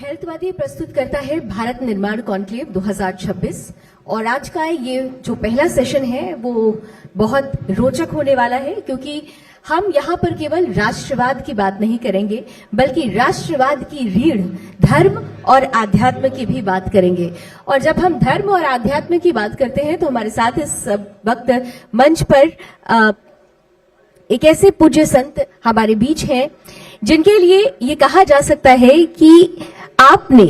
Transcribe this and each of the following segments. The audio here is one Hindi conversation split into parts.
हेल्थवादी प्रस्तुत करता है भारत निर्माण कॉन्क्लेव 2026 और आज का ये जो पहला सेशन है वो बहुत रोचक होने वाला है क्योंकि हम यहाँ पर केवल राष्ट्रवाद की बात नहीं करेंगे बल्कि राष्ट्रवाद की रीढ़ धर्म और आध्यात्म की भी बात करेंगे। और जब हम धर्म और आध्यात्म की बात करते हैं तो हमारे साथ इस वक्त मंच पर एक ऐसे पूज्य संत हमारे बीच हैं जिनके लिए ये कहा जा सकता है कि आपने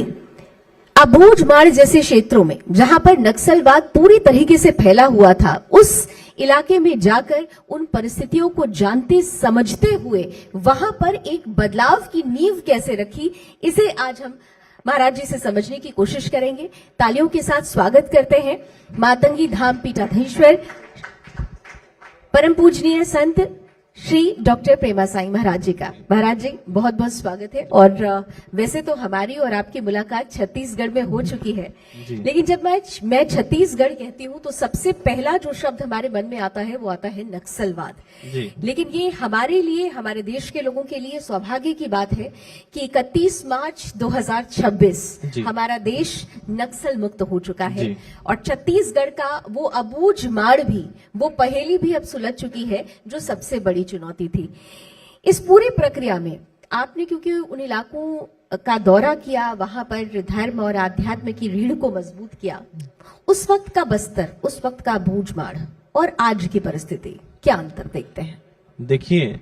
अबूझमाड़ जैसे क्षेत्रों में जहां पर नक्सलवाद पूरी तरीके से फैला हुआ था उस इलाके में जाकर उन परिस्थितियों को जानते समझते हुए वहां पर एक बदलाव की नींव कैसे रखी, इसे आज हम महाराज जी से समझने की कोशिश करेंगे। तालियों के साथ स्वागत करते हैं मातंगी धाम पीठाधीश्वर परम पूजनीय संत श्री डॉक्टर प्रेमा साईं महाराज जी का। महाराज जी बहुत बहुत स्वागत है। और वैसे तो हमारी और आपकी मुलाकात छत्तीसगढ़ में हो चुकी है, लेकिन जब मैं छत्तीसगढ़ कहती हूँ तो सबसे पहला जो शब्द हमारे मन में आता है वो आता है नक्सलवाद। लेकिन ये हमारे लिए, हमारे देश के लोगों के लिए सौभाग्य की बात है कि 31 मार्च 2026 हमारा देश नक्सल मुक्त हो चुका है और छत्तीसगढ़ का वो अबूझमाड़ भी, वो पहेली भी अब सुलझ चुकी है जो सबसे बड़ी चुनौती थी। इस पूरी प्रक्रिया में आपने क्योंकि उन इलाकों का दौरा किया, वहां पर धर्म और आध्यात्म की रीढ़ को मजबूत किया, उस वक्त का बस्तर, उस वक्त का अबूझमाड़ और आज की परिस्थिति, क्या अंतर देखते हैं? देखिए,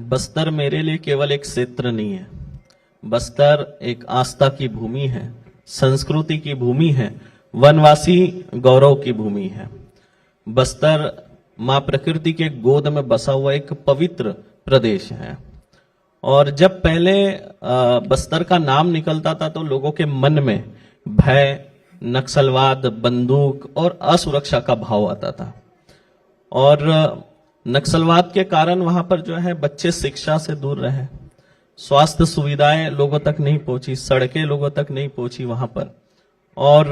बस्तर मेरे लिए केवल एक क्षेत्र नहीं है। बस्तर एक आस्था की भूमि है, संस्कृति की भूमि है, वनवासी गौरव की भूमि है। बस्तर मां प्रकृति के गोद में बसा हुआ एक पवित्र प्रदेश है। और जब पहले बस्तर का नाम निकलता था तो लोगों के मन में भय, नक्सलवाद, बंदूक और असुरक्षा का भाव आता था। और नक्सलवाद के कारण वहां पर जो है बच्चे शिक्षा से दूर रहे, स्वास्थ्य सुविधाएं लोगों तक नहीं पहुंची, सड़कें लोगों तक नहीं पहुंची वहां पर, और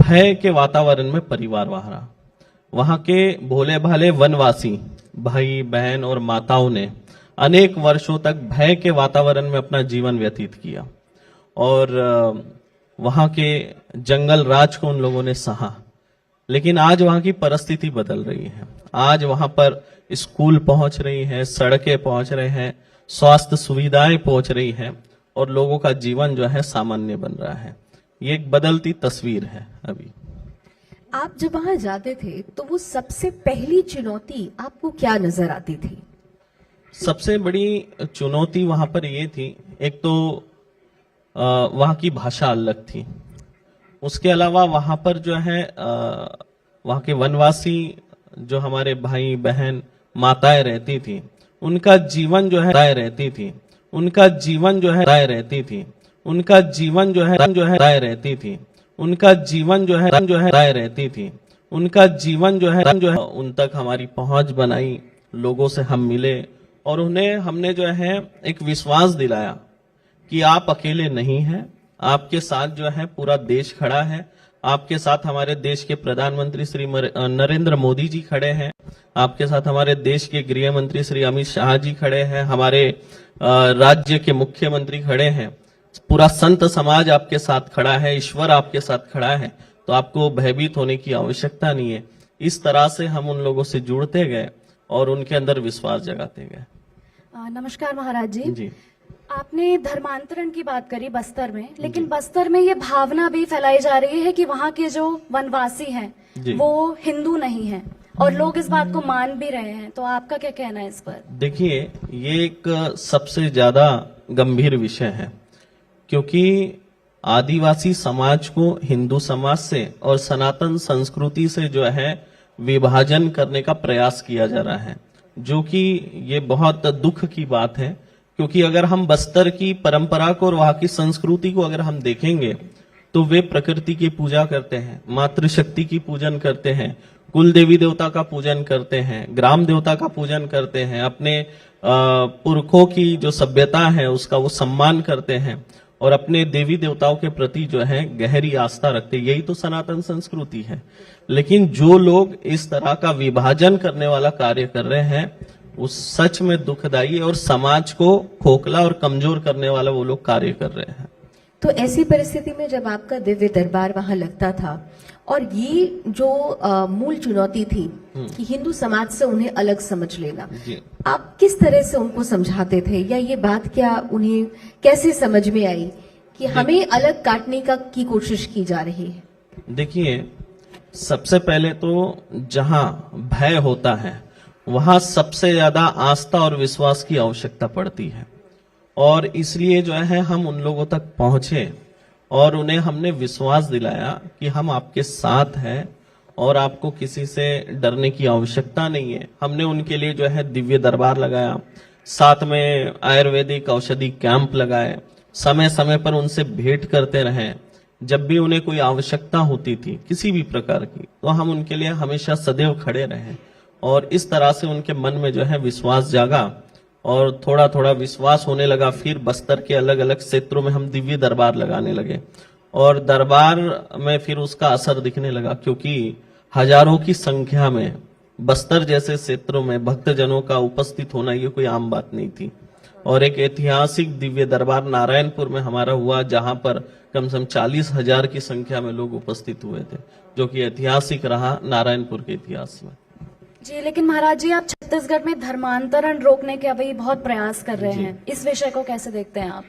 भय के वातावरण में परिवार रहा। वहां के भोले भाले वनवासी भाई बहन और माताओं ने अनेक वर्षों तक भय के वातावरण में अपना जीवन व्यतीत किया और वहां के जंगल राज को उन लोगों ने सहा। लेकिन आज वहां की परिस्थिति बदल रही है। आज वहां पर स्कूल पहुंच रही है, सड़कें पहुंच रहे हैं, स्वास्थ्य सुविधाएं पहुंच रही है और लोगों का जीवन जो है सामान्य बन रहा है। ये एक बदलती तस्वीर है। अभी आप जब वहां जाते थे तो वो सबसे पहली चुनौती आपको क्या नजर आती थी? सबसे बड़ी चुनौती वहां पर ये थी, एक तो वहां की भाषा अलग थी, उसके अलावा वहां पर जो है वहां के वनवासी जो हमारे भाई बहन माताएं रहती थी, उनका जीवन जो है रहती थी, उनका जीवन जो है रहती थी, उनका जीवन जो है रहती थी, उनका जीवन जो है रहती थी, उनका जीवन जो है उन तक हमारी पहुंच बनाई, लोगों से हम मिले और उन्हें हमने जो है एक विश्वास दिलाया कि आप अकेले नहीं हैं, आपके साथ जो है पूरा देश खड़ा है, आपके साथ हमारे देश के प्रधानमंत्री श्री नरेंद्र मोदी जी खड़े हैं, आपके साथ हमारे देश के गृह मंत्री श्री अमित शाह जी खड़े हैं, हमारे राज्य के मुख्यमंत्री खड़े हैं, पूरा संत समाज आपके साथ खड़ा है, ईश्वर आपके साथ खड़ा है, तो आपको भयभीत होने की आवश्यकता नहीं है। इस तरह से हम उन लोगों से जुड़ते गए और उनके अंदर विश्वास जगाते गए। नमस्कार महाराज जी। आपने धर्मांतरण की बात करी बस्तर में, लेकिन बस्तर में ये भावना भी फैलाई जा रही है कि वहाँ के जो वनवासी हैं वो हिंदू नहीं हैं और लोग इस बात को मान भी रहे हैं, तो आपका क्या कहना है इस पर? देखिए, ये एक सबसे ज्यादा गंभीर विषय है क्योंकि आदिवासी समाज को हिंदू समाज से और सनातन संस्कृति से जो है विभाजन करने का प्रयास किया जा रहा है, जो कि ये बहुत दुख की बात है। क्योंकि अगर हम बस्तर की परंपरा को और वहां की संस्कृति को अगर हम देखेंगे तो वे प्रकृति की पूजा करते हैं, मातृशक्ति की पूजन करते हैं, कुल देवी देवता का पूजन करते हैं, ग्राम देवता का पूजन करते हैं, अपने पुरखों की जो सभ्यता है उसका वो सम्मान करते हैं और अपने देवी देवताओं के प्रति जो है गहरी आस्था रखते हैं। यही तो सनातन संस्कृति है। लेकिन जो लोग इस तरह का विभाजन करने वाला कार्य कर रहे हैं वो सच में दुखदायी है और समाज को खोखला और कमजोर करने वाला वो लोग कार्य कर रहे हैं। तो ऐसी परिस्थिति में जब आपका दिव्य दरबार वहां लगता था और ये जो मूल चुनौती थी कि हिंदू समाज से उन्हें अलग समझ लेना, जी। आप किस तरह से उनको समझाते थे, या ये बात क्या उन्हें कैसे समझ में आई कि हमें अलग काटने की कोशिश की जा रही है? देखिए, सबसे पहले तो जहां भय होता है वहां सबसे ज्यादा आस्था और विश्वास की आवश्यकता पड़ती है, और इसलिए जो है हम उन लोगों तक पहुंचे और उन्हें हमने विश्वास दिलाया कि हम आपके साथ हैं और आपको किसी से डरने की आवश्यकता नहीं है। हमने उनके लिए जो है दिव्य दरबार लगाया, साथ में आयुर्वेदिक औषधि कैंप लगाए, समय समय पर उनसे भेंट करते रहे। जब भी उन्हें कोई आवश्यकता होती थी किसी भी प्रकार की, तो हम उनके लिए हमेशा सदैव खड़े रहे, और इस तरह से उनके मन में जो है विश्वास जागा और थोड़ा थोड़ा विश्वास होने लगा। फिर बस्तर के अलग अलग क्षेत्रों में हम दिव्य दरबार लगाने लगे, और दरबार में फिर उसका असर दिखने लगा, क्योंकि हजारों की संख्या में बस्तर जैसे क्षेत्रों में भक्तजनों का उपस्थित होना ये कोई आम बात नहीं थी। और एक ऐतिहासिक दिव्य दरबार नारायणपुर में हमारा हुआ, जहां पर कम से कम 40,000 की संख्या में लोग उपस्थित हुए थे, जो कि ऐतिहासिक रहा नारायणपुर के इतिहास में। जी, लेकिन महाराज जी, आप छत्तीसगढ़ में धर्मांतरण रोकने के अभी बहुत प्रयास कर रहे हैं, इस विषय को कैसे देखते हैं आप?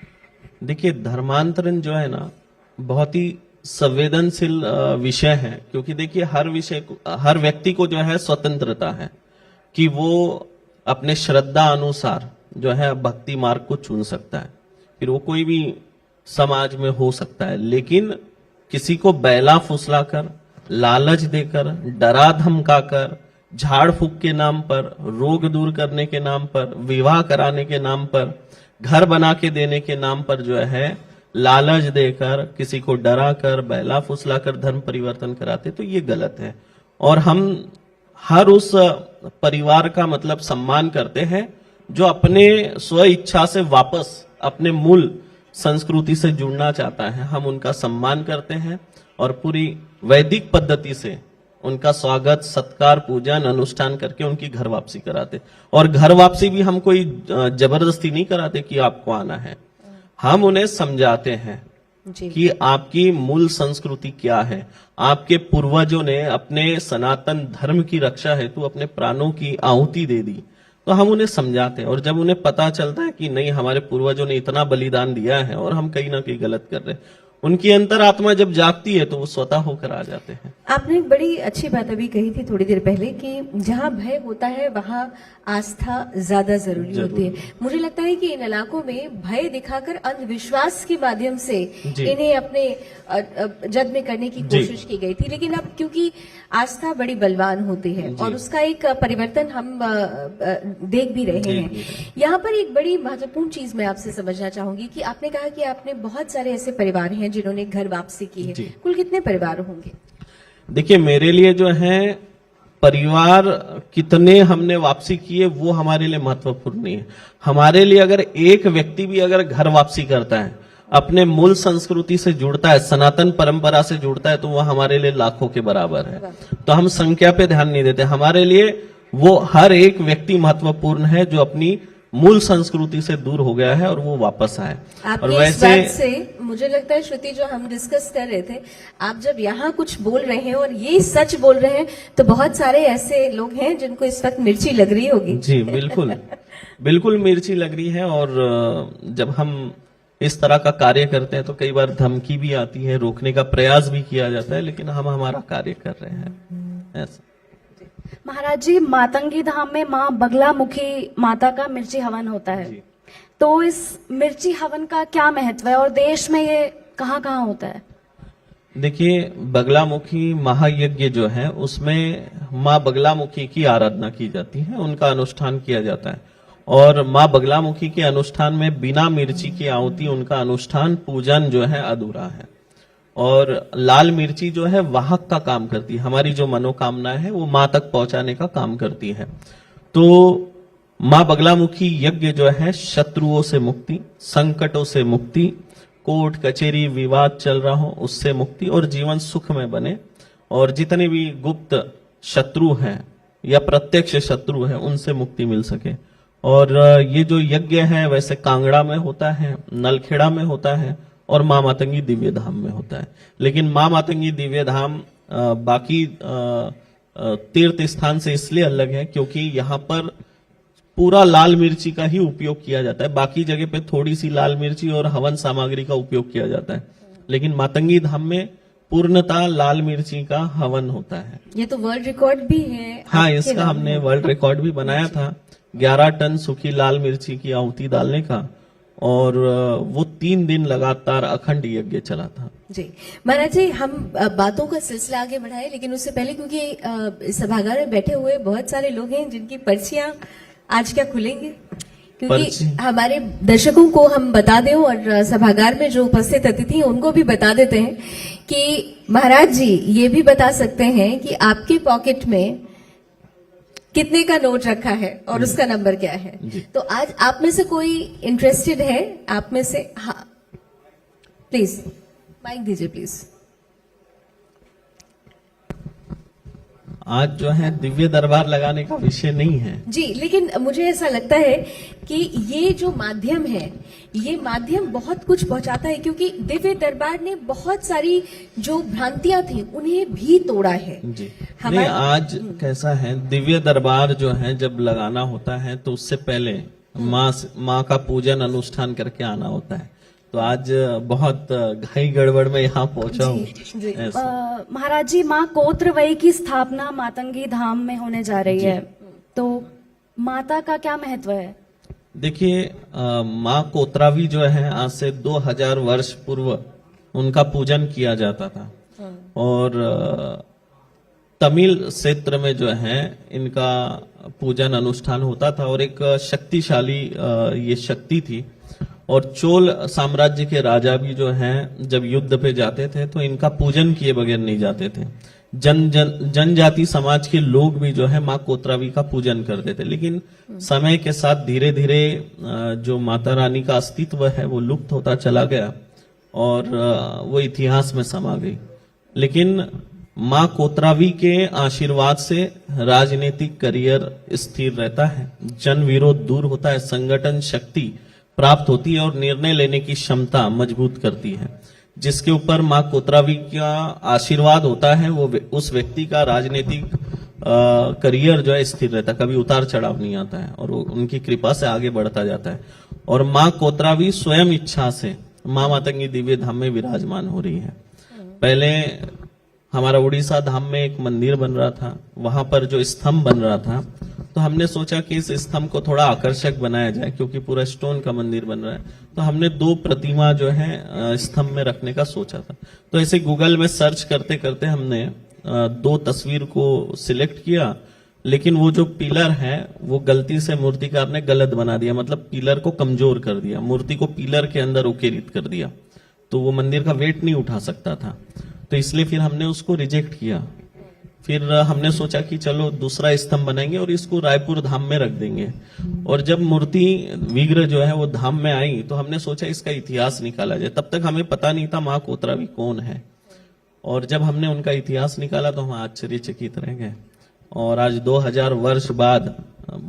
देखिए, धर्मांतरण जो है ना बहुत ही संवेदनशील विषय है, क्योंकि देखिए हर व्यक्ति को जो है स्वतंत्रता है कि वो अपने श्रद्धा अनुसार जो है भक्ति मार्ग को चुन सकता है। फिर वो कोई भी समाज में हो सकता है, लेकिन किसी को बैला फुसलाकर, लालच देकर, डरा धमकाकर, झाड़ फूक के नाम पर, रोग दूर करने के नाम पर, विवाह कराने के नाम पर, घर बना के देने के नाम पर जो है लालच देकर, किसी को डरा कर, बैला फुसलाकर धर्म परिवर्तन कराते, तो ये गलत है। और हम हर उस परिवार का मतलब सम्मान करते हैं जो अपने स्व इच्छा से वापस अपने मूल संस्कृति से जुड़ना चाहता है। हम उनका सम्मान करते हैं और पूरी वैदिक पद्धति से उनका स्वागत, सत्कार, पूजन, अनुष्ठान करके उनकी घर वापसी कराते। और घर वापसी भी हम कोई जबरदस्ती नहीं कराते कि आपको आना है, हम उन्हें समझाते हैं कि आपकी मूल संस्कृति क्या है। आपके पूर्वजों ने अपने सनातन धर्म की रक्षा हेतु अपने प्राणों की आहुति दे दी, तो हम उन्हें समझाते हैं। और जब उन्हें पता चलता है कि नहीं, हमारे पूर्वजों ने इतना बलिदान दिया है और हम कहीं ना कहीं गलत कर रहे हैं, उनकी अंतरात्मा जब जागती है तो वो स्वतः होकर आ जाते हैं। आपने एक बड़ी अच्छी बात अभी कही थी थोड़ी देर पहले कि जहां भय होता है वहां आस्था ज्यादा जरूरी होती है। मुझे लगता है कि इन इलाकों में भय दिखाकर अंधविश्वास के माध्यम से इन्हें अपने जद में करने की कोशिश की गई थी, लेकिन अब क्योंकि आस्था बड़ी बलवान होती है और उसका एक परिवर्तन हम देख भी रहे हैं। यहाँ पर एक बड़ी महत्वपूर्ण चीज मैं आपसे समझना चाहूंगी कि आपने कहा कि आपने बहुत सारे ऐसे परिवार हैं जिन्होंने घर वापसी की है, कुल कितने परिवार होंगे? देखिए, मेरे लिए जो है परिवार कितने हमने वापसी किए वो हमारे लिए महत्वपूर्ण नहीं है। हमारे लिए अगर एक व्यक्ति भी अगर घर वापसी करता है, अपने मूल संस्कृति से जुड़ता है, सनातन परंपरा से जुड़ता है, तो वह हमारे लिए लाखों के बराबर है। तो हम संख्या पे ध्यान नहीं देते, हमारे लिए वो हर एक व्यक्ति महत्वपूर्ण है जो अपनी मूल संस्कृति से दूर हो गया है और वो वापस आए। और वैसे इस बात से मुझे लगता है श्रुति, जो हम डिस्कस कर रहे थे, आप जब यहाँ कुछ बोल रहे हैं और ये सच बोल रहे हैं, तो बहुत सारे ऐसे लोग हैं जिनको इस वक्त मिर्ची लग रही होगी। जी बिल्कुल, बिल्कुल मिर्ची लग रही है। और जब हम इस तरह का कार्य करते हैं तो कई बार धमकी भी आती है, रोकने का प्रयास भी किया जाता है, लेकिन हम हमारा कार्य कर रहे हैं ऐसा। महाराज जी, मातंगी धाम में माँ बगलामुखी माता का मिर्ची हवन होता है, तो इस मिर्ची हवन का क्या महत्व है और देश में ये कहाँ कहाँ होता है? देखिए, बगलामुखी महायज्ञ जो है उसमें माँ बगलामुखी की आराधना की जाती है, उनका अनुष्ठान किया जाता है। और माँ बगलामुखी के अनुष्ठान में बिना मिर्ची की आहुति, उनका अनुष्ठान पूजन जो है अधूरा है। और लाल मिर्ची जो है वाहक का काम करती है, हमारी जो मनोकामना है वो माँ तक पहुंचाने का काम करती है। तो माँ बगलामुखी यज्ञ जो है शत्रुओं से मुक्ति, संकटों से मुक्ति, कोर्ट कचहरी विवाद चल रहा हो उससे मुक्ति, और जीवन सुख में बने, और जितने भी गुप्त शत्रु हैं या प्रत्यक्ष शत्रु हैं उनसे मुक्ति मिल सके। और ये जो यज्ञ है वैसे कांगड़ा में होता है, नलखेड़ा में होता है, और माँ मातंगी दिव्य धाम में होता है। लेकिन माँ मातंगी दिव्य धाम बाकी तीर्थ स्थान से इसलिए अलग है क्योंकि यहाँ पर पूरा लाल मिर्ची का ही उपयोग किया जाता है। बाकी जगह पे थोड़ी सी लाल मिर्ची और हवन सामग्री का उपयोग किया जाता है, लेकिन मातंगी धाम में पूर्णतः लाल मिर्ची का हवन होता है। ये तो वर्ल्ड रिकॉर्ड भी है। हाँ, आपके इसका नाम हमने में। वर्ल्ड रिकॉर्ड भी बनाया था, 11 टन सूखी लाल मिर्ची की आहुति डालने का, और वो 3 दिन लगातार अखंड यज्ञ चला था। जी महाराज जी, हम बातों का सिलसिला आगे बढ़ाएं, लेकिन उससे पहले क्योंकि सभागार में बैठे हुए बहुत सारे लोग हैं जिनकी पर्चियां आज क्या खुलेंगे, क्योंकि पर्ची? हमारे दर्शकों को हम बता दें और सभागार में जो उपस्थित अतिथि हैं उनको भी बता देते हैं कि महाराज जी ये भी बता सकते हैं कि आपके पॉकेट में कितने का नोट रखा है और उसका नंबर क्या है। तो आज आप में से कोई इंटरेस्टेड है? आप में से, हाँ प्लीज माइक दीजिए प्लीज। आज जो है दिव्य दरबार लगाने का विषय नहीं है जी, लेकिन मुझे ऐसा लगता है कि ये जो माध्यम है, ये माध्यम बहुत कुछ पहुंचाता है, क्योंकि दिव्य दरबार ने बहुत सारी जो भ्रांतियां थी उन्हें भी तोड़ा है। जी। नहीं, आज कैसा है, दिव्य दरबार जो है जब लगाना होता है तो उससे पहले माँ का पूजन अनुष्ठान करके आना होता है। तो आज बहुत घाई गड़बड़ में यहाँ पहुंचा हूँ। महाराज जी, माँ कोत्रवई की स्थापना मातंगी धाम में होने जा रही है, तो माता का क्या महत्व है? देखिए, माँ कोत्रावी जो है आज से 2000 वर्ष पूर्व उनका पूजन किया जाता था, और तमिल क्षेत्र में जो है इनका पूजन अनुष्ठान होता था, और एक शक्तिशाली ये शक्ति थी। और चोल साम्राज्य के राजा भी जो हैं जब युद्ध पे जाते थे तो इनका पूजन किए बगैर नहीं जाते थे। जनजाति समाज के लोग भी जो है माँ कोत्रावी का पूजन करते थे, लेकिन समय के साथ धीरे धीरे जो माता रानी का अस्तित्व है वो लुप्त होता चला गया और वो इतिहास में समा गई। लेकिन माँ कोत्रावी के आशीर्वाद से राजनीतिक करियर स्थिर रहता है, जन विरोध दूर होता है, संगठन शक्ति प्राप्त होती है और निर्णय लेने की क्षमता मजबूत करती है। जिसके ऊपर माँ कोत्रावी का आशीर्वाद होता है वो उस व्यक्ति का राजनीतिक करियर जो है स्थिर रहता है, कभी उतार चढ़ाव नहीं आता है और उनकी कृपा से आगे बढ़ता जाता है। और माँ कोत्रावी स्वयं इच्छा से माँ मातंगी दिव्य धाम में विराजमान हो रही है। पहले हमारा उड़ीसा धाम में एक मंदिर बन रहा था, वहां पर जो स्तंभ बन रहा था, तो हमने सोचा कि इस स्तंभ को थोड़ा आकर्षक बनाया जाए, क्योंकि पूरा स्टोन का मंदिर बन रहा है। तो हमने 2 प्रतिमा जो है स्तंभ में रखने का सोचा था। तो ऐसे गूगल में सर्च करते करते हमने 2 तस्वीर को सिलेक्ट किया, लेकिन वो जो पिलर है वो गलती से मूर्तिकार ने गलत बना दिया, मतलब पिलर को कमजोर कर दिया, मूर्ति को पिलर के अंदर उकेरित कर दिया, तो वो मंदिर का वेट नहीं उठा सकता था। तो इसलिए फिर हमने उसको रिजेक्ट किया। फिर हमने सोचा कि चलो दूसरा स्तंभ बनाएंगे और इसको रायपुर धाम में रख देंगे। और जब मूर्ति विग्रह जो है वो धाम में आई तो हमने सोचा इसका इतिहास निकाला जाए। तब तक हमें पता नहीं था माँ कोत्रावी कौन है, और जब हमने उनका इतिहास निकाला तो हम आश्चर्यचकित रह गए। और आज 2000 वर्ष बाद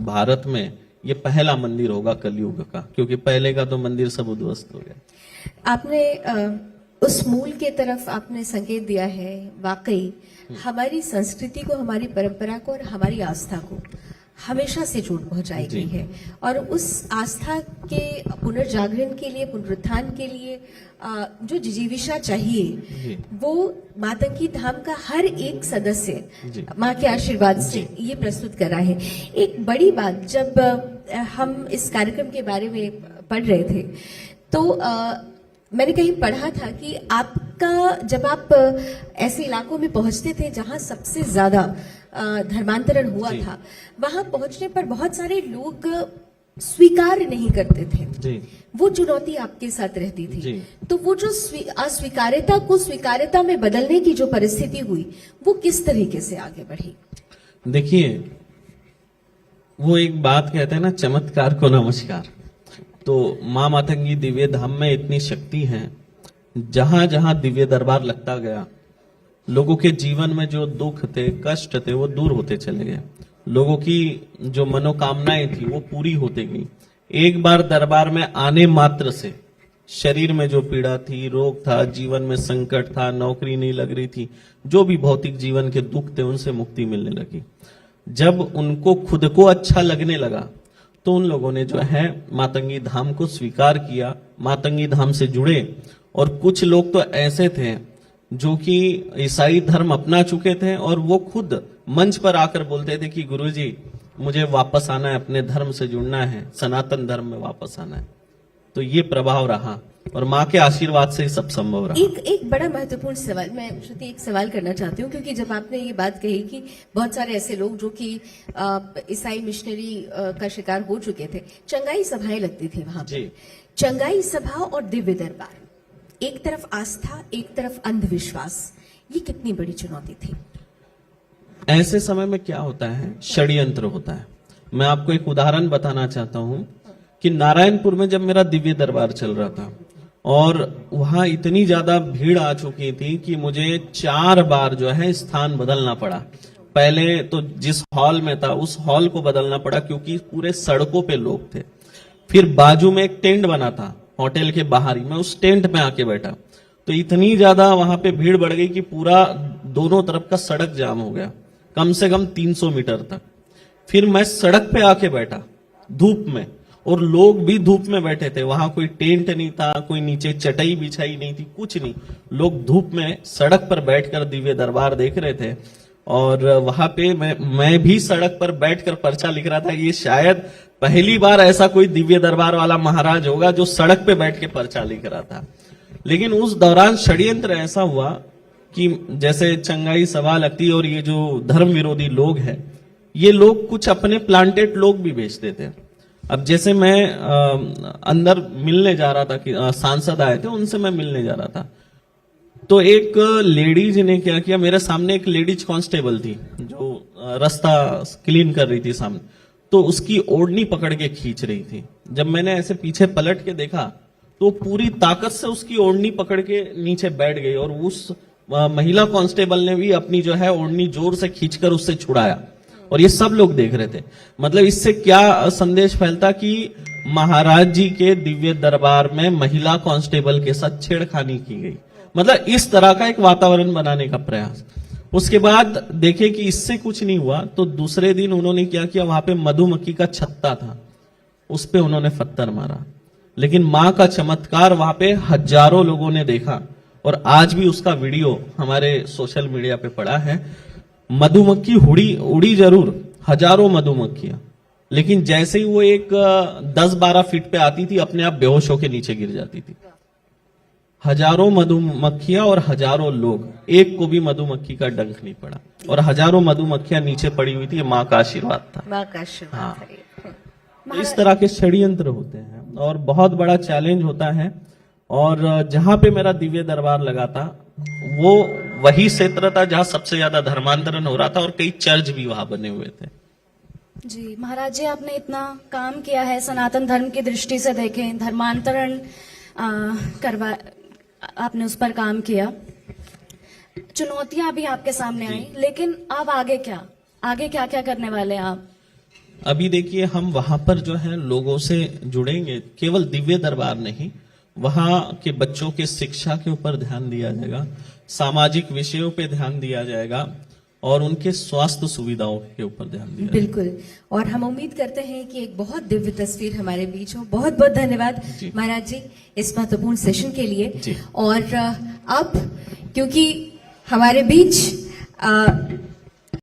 भारत में ये पहला मंदिर होगा कलयुग का, क्योंकि पहले का तो मंदिर सब उद्ध्वस्त हो गया। आपने उस मूल के तरफ आपने संकेत दिया है। वाकई हमारी संस्कृति को, हमारी परंपरा को और हमारी आस्था को हमेशा से चोट पहुंचाई गई है, और उस आस्था के पुनर्जागरण के लिए, पुनरुत्थान के लिए जो जिजीविषा चाहिए वो मातंगी धाम का हर एक सदस्य माँ के आशीर्वाद से ये प्रस्तुत कर रहा है। एक बड़ी बात, जब हम इस कार्यक्रम के बारे में पढ़ रहे थे तो मैंने कहीं पढ़ा था कि आपका, जब आप ऐसे इलाकों में पहुंचते थे जहां सबसे ज्यादा धर्मांतरण हुआ था, वहां पहुंचने पर बहुत सारे लोग स्वीकार नहीं करते थे जी। वो चुनौती आपके साथ रहती थी। तो वो जो अस्वीकार्यता को स्वीकार्यता में बदलने की जो परिस्थिति हुई वो किस तरीके से आगे बढ़ी? देखिए, वो एक बात कहते हैं ना, चमत्कार को नमस्कार। तो माँ मातंगी दिव्य धाम में इतनी शक्ति है, जहां जहां दिव्य दरबार लगता गया लोगों के जीवन में जो दुख थे, कष्ट थे, वो दूर होते चले गए। लोगों की जो मनोकामनाएं थी वो पूरी होती गई। एक बार दरबार में आने मात्र से शरीर में जो पीड़ा थी, रोग था, जीवन में संकट था, नौकरी नहीं लग रही थी, जो भी भौतिक जीवन के दुख थे उनसे मुक्ति मिलने लगी। जब उनको खुद को अच्छा लगने लगा तो उन लोगों ने जो है मातंगी धाम को स्वीकार किया, मातंगी धाम से जुड़े। और कुछ लोग तो ऐसे थे जो कि ईसाई धर्म अपना चुके थे और वो खुद मंच पर आकर बोलते थे कि गुरुजी मुझे वापस आना है, अपने धर्म से जुड़ना है, सनातन धर्म में वापस आना है। तो ये प्रभाव रहा और माँ के आशीर्वाद से सब संभव रहा। एक बड़ा महत्वपूर्ण सवाल, मैं श्रुति एक सवाल करना चाहती हूँ, क्योंकि जब आपने ये बात कही कि बहुत सारे ऐसे लोग जो कि ईसाई मिशनरी का शिकार हो चुके थे, चंगाई सभाएं लगती थी वहां जी। पर। चंगाई सभा और दिव्य दरबार, एक तरफ आस्था एक तरफ अंधविश्वास, ये कितनी बड़ी चुनौती थी? ऐसे समय में क्या होता है, षड्यंत्र होता है। मैं आपको एक उदाहरण बताना चाहता हूं कि नारायणपुर में जब मेरा दिव्य दरबार चल रहा था और वहां इतनी ज्यादा भीड़ आ चुकी थी कि मुझे 4 बार जो है स्थान बदलना पड़ा। पहले तो जिस हॉल में था उस हॉल को बदलना पड़ा क्योंकि पूरे सड़कों पे लोग थे। फिर बाजू में एक टेंट बना था होटल के बाहर ही, मैं उस टेंट में आके बैठा तो इतनी ज्यादा वहां पे भीड़ बढ़ गई कि पूरा दोनों तरफ का सड़क जाम हो गया, कम से कम 300 मीटर तक। फिर मैं सड़क पे आके बैठा धूप में और लोग भी धूप में बैठे थे। वहां कोई टेंट नहीं था, कोई नीचे चटाई बिछाई नहीं थी, कुछ नहीं। लोग धूप में सड़क पर बैठकर दिव्य दरबार देख रहे थे और वहां पे मैं भी सड़क पर बैठकर पर्चा लिख रहा था। ये शायद पहली बार ऐसा कोई दिव्य दरबार वाला महाराज होगा जो सड़क पे बैठ के पर्चा लिख रहा था। लेकिन उस दौरान षड्यंत्र ऐसा हुआ कि जैसे चंगाई सभा लगती और ये जो धर्म विरोधी लोग हैं, ये लोग कुछ अपने प्लांटेड लोग भी बेचते थे। अब जैसे मैं अंदर मिलने जा रहा था कि सांसद आए थे, उनसे मैं मिलने जा रहा था तो एक लेडीज ने क्या किया, मेरे सामने एक लेडीज कांस्टेबल थी जो रास्ता क्लीन कर रही थी सामने, तो उसकी ओढ़नी पकड़ के खींच रही थी। जब मैंने ऐसे पीछे पलट के देखा तो पूरी ताकत से उसकी ओढ़नी पकड़ के नीचे बैठ गई और उस महिला कांस्टेबल ने भी अपनी जो है ओढ़नी जोर से खींचकर उससे छुड़ाया और ये सब लोग देख रहे थे। मतलब इससे क्या संदेश फैलता कि महाराज जी के दिव्य दरबार में महिला कांस्टेबल के साथ छेड़खानी की गई। मतलब इस तरह का एक वातावरण बनाने का प्रयास। उसके बाद देखे कि इससे कुछ नहीं हुआ तो दूसरे दिन उन्होंने क्या किया, वहां पे मधुमक्खी का छत्ता था, उस पे उन्होंने पत्थर मारा। लेकिन मां का चमत्कार वहां पे हजारों लोगों ने देखा और आज भी उसका वीडियो हमारे सोशल मीडिया पे पड़ा है। मधुमक्खी उड़ी जरूर, हजारों मधुमक्खियां, लेकिन जैसे ही वो एक 10-12 फीट पे आती थी अपने आप बेहोश होकर नीचे गिर जाती थी। हजारों मधुमक्खियां और हजारों लोग, एक को भी मधुमक्खी का डंक नहीं पड़ा और हजारों मधुमक्खियां नीचे पड़ी हुई थी। माँ का आशीर्वाद था। माँ का आशीर्वाद हाँ। है। इस तरह के षड्यंत्र होते हैं और बहुत बड़ा चैलेंज होता है। और जहां पे मेरा दिव्य दरबार लगा था वो वही क्षेत्र था जहां सबसे ज्यादा धर्मांतरण हो रहा था और कई चर्च भी वहां बने हुए थे। जी महाराज जी, आपने इतना काम किया है, सनातन धर्म की दृष्टि से देखें, धर्मांतरण करवा आपने उस पर काम किया, चुनौतियां भी आपके सामने आई, लेकिन अब आगे क्या, आगे क्या क्या करने वाले हैं आप? अभी देखिए हम वहां पर जो है लोगों से जुड़ेंगे, केवल दिव्य दरबार नहीं, वहां के बच्चों के शिक्षा के ऊपर ध्यान दिया जाएगा, सामाजिक विषयों पे ध्यान दिया जाएगा और उनके स्वास्थ्य सुविधाओं के ऊपर ध्यान दिया जाएगा। बिल्कुल। और हम उम्मीद करते हैं कि एक बहुत दिव्य तस्वीर हमारे बीच हो। बहुत बहुत धन्यवाद महाराज जी इस महत्वपूर्ण सेशन के लिए। और अब क्योंकि हमारे बीच